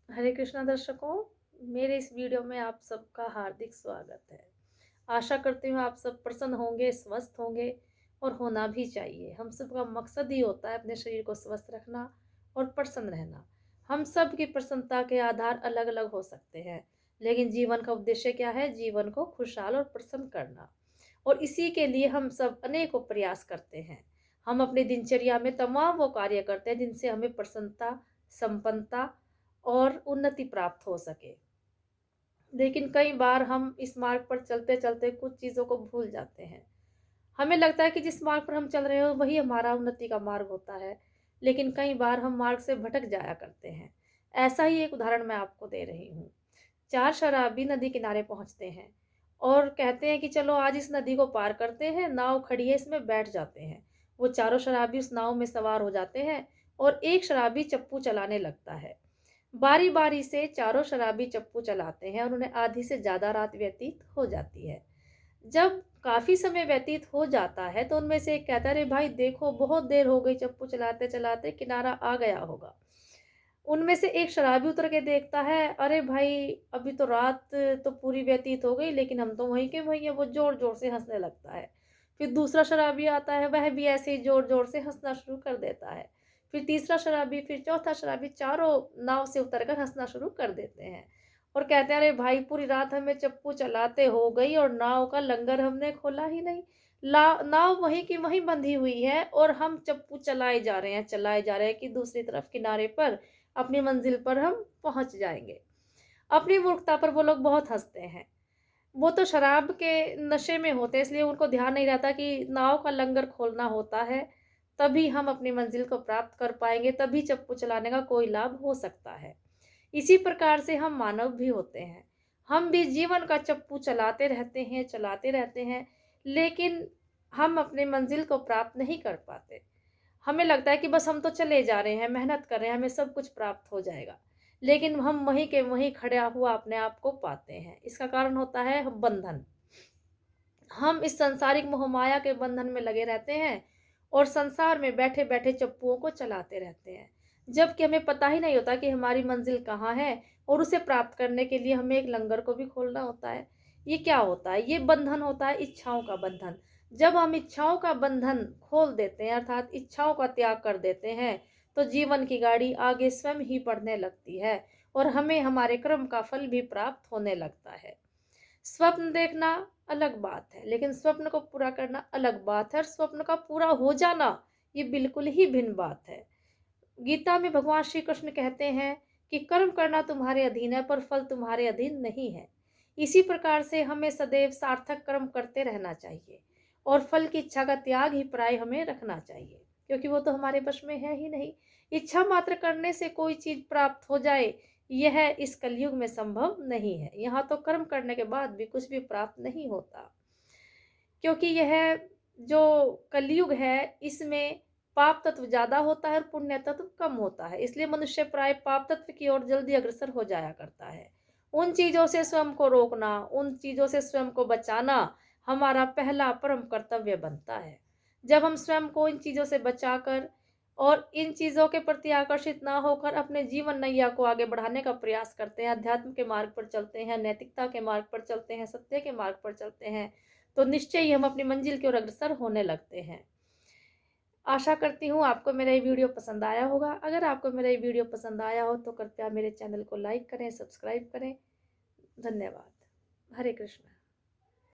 हरे कृष्णा दर्शकों, मेरे इस वीडियो में आप सबका हार्दिक स्वागत है। आशा करती हूँ आप सब प्रसन्न होंगे, स्वस्थ होंगे और होना भी चाहिए। हम सबका मकसद ही होता है अपने शरीर को स्वस्थ रखना और प्रसन्न रहना। हम सब की प्रसन्नता के आधार अलग-अलग हो सकते हैं, लेकिन जीवन का उद्देश्य क्या है? जीवन को खुशहाल और प्रसन्न करना। और इसी के लिए हम सब अनेकों प्रयास करते हैं। हम अपनी दिनचर्या में तमाम वो कार्य करते हैं जिनसे हमें प्रसन्नता, संपन्नता और उन्नति प्राप्त हो सके। लेकिन कई बार हम इस मार्ग पर चलते-चलते कुछ चीज़ों को भूल जाते हैं। हमें लगता है कि जिस मार्ग पर हम चल रहे हो वही हमारा उन्नति का मार्ग होता है, लेकिन कई बार हम मार्ग से भटक जाया करते हैं। ऐसा ही एक उदाहरण मैं आपको दे रही हूँ। 4 शराबी नदी किनारे पहुँचते हैं और कहते हैं कि चलो आज इस नदी को पार करते हैं, नाव खड़ी है इसमें बैठ जाते हैं। वो चारों शराबी उस नाव में सवार हो जाते हैं और एक शराबी चप्पू चलाने लगता है। बारी-बारी से चारों शराबी चप्पू चलाते हैं और उन्हें आधी से ज़्यादा रात व्यतीत हो जाती है। जब काफ़ी समय व्यतीत हो जाता है तो उनमें से एक कहता है, अरे भाई देखो बहुत देर हो गई चप्पू चलाते-चलाते किनारा आ गया होगा। उनमें से एक शराबी उतर के देखता है, अरे भाई अभी तो रात तो पूरी व्यतीत हो गई लेकिन हम तो वहीं के वहीं हैं, वो ज़ोर-ज़ोर से हँसने लगता है। फिर दूसरा शराबी आता है, वह भी ऐसे ही ज़ोर-ज़ोर से हँसना शुरू कर देता है। फिर तीसरा शराबी, फिर चौथा शराबी, चारों नाव से उतरकर हँसना शुरू कर देते हैं और कहते हैं, अरे भाई पूरी रात हमें चप्पू चलाते हो गई और नाव का लंगर हमने खोला ही नहीं। ला नाव वहीं की वहीं बंधी हुई है और हम चप्पू चलाए जा रहे हैं कि दूसरी तरफ किनारे पर अपनी मंजिल पर हम पहुँच जाएँगे। अपनी मूर्खता पर वो लोग बहुत हँसते हैं। वो तो शराब के नशे में होते हैं इसलिए उनको ध्यान नहीं रहता कि नाव का लंगर खोलना होता है, तभी हम अपनी मंजिल को प्राप्त कर पाएँगे, तभी चप्पू चलाने का कोई लाभ हो सकता है। इसी प्रकार से हम मानव भी होते हैं। हम भी जीवन का चप्पू चलाते रहते हैं, लेकिन हम अपनी मंजिल को प्राप्त नहीं कर पाते। हमें लगता है कि बस हम तो चले जा रहे हैं, मेहनत कर रहे हैं, हमें सब कुछ प्राप्त हो जाएगा। लेकिन हम वहीं के वहीं खड़ा हुआ अपने आप को पाते हैं। इसका कारण होता है बंधन। हम इस सांसारिक मोह-माया के बंधन में लगे रहते हैं और संसार में बैठे-बैठे चप्पूओं को चलाते रहते हैं। जबकि हमें पता ही नहीं होता कि हमारी मंज़िल कहाँ है और उसे प्राप्त करने के लिए हमें एक लंगर को भी खोलना होता है। ये क्या होता है? ये बंधन होता है इच्छाओं का बंधन। जब हम इच्छाओं का बंधन खोल देते हैं अर्थात इच्छाओं का त्याग कर देते हैं, तो जीवन की गाड़ी आगे स्वयं ही बढ़ने लगती है और हमें हमारे कर्म का फल भी प्राप्त होने लगता है। स्वप्न देखना अलग बात है, लेकिन स्वप्न को पूरा करना अलग बात है और स्वप्न का पूरा हो जाना, ये बिल्कुल ही भिन्न बात है। गीता में भगवान श्री कृष्ण कहते हैं कि कर्म करना तुम्हारे अधीन है, पर फल तुम्हारे अधीन नहीं है। इसी प्रकार से हमें सदैव सार्थक कर्म करते रहना चाहिए और फल की इच्छा का त्याग ही प्राय हमें रखना चाहिए, क्योंकि वो तो हमारे वश में है ही नहीं। इच्छा मात्र करने से कोई चीज़ प्राप्त हो जाए, यह इस कलयुग में संभव नहीं है। यहाँ तो कर्म करने के बाद भी कुछ भी प्राप्त नहीं होता, क्योंकि यह जो कलयुग है, इसमें पाप तत्व ज़्यादा होता है और पुण्य तत्व कम होता है। इसलिए मनुष्य प्राय पाप तत्व की ओर जल्दी अग्रसर हो जाया करता है। उन चीज़ों से स्वयं को रोकना, उन चीज़ों से स्वयं को बचाना हमारा पहला परम कर्तव्य बनता है। जब हम स्वयं को इन चीज़ों से बचाकर और इन चीज़ों के प्रति आकर्षित ना होकर अपने जीवन नैया को आगे बढ़ाने का प्रयास करते हैं, अध्यात्म के मार्ग पर चलते हैं, नैतिकता के मार्ग पर चलते हैं, सत्य के मार्ग पर चलते हैं, तो निश्चय ही हम अपनी मंजिल की ओर अग्रसर होने लगते हैं। आशा करती हूँ आपको मेरा ये वीडियो पसंद आया होगा। अगर आपको मेरा ये वीडियो पसंद आया हो तो कृपया मेरे चैनल को लाइक करें, सब्सक्राइब करें। धन्यवाद। हरे कृष्ण।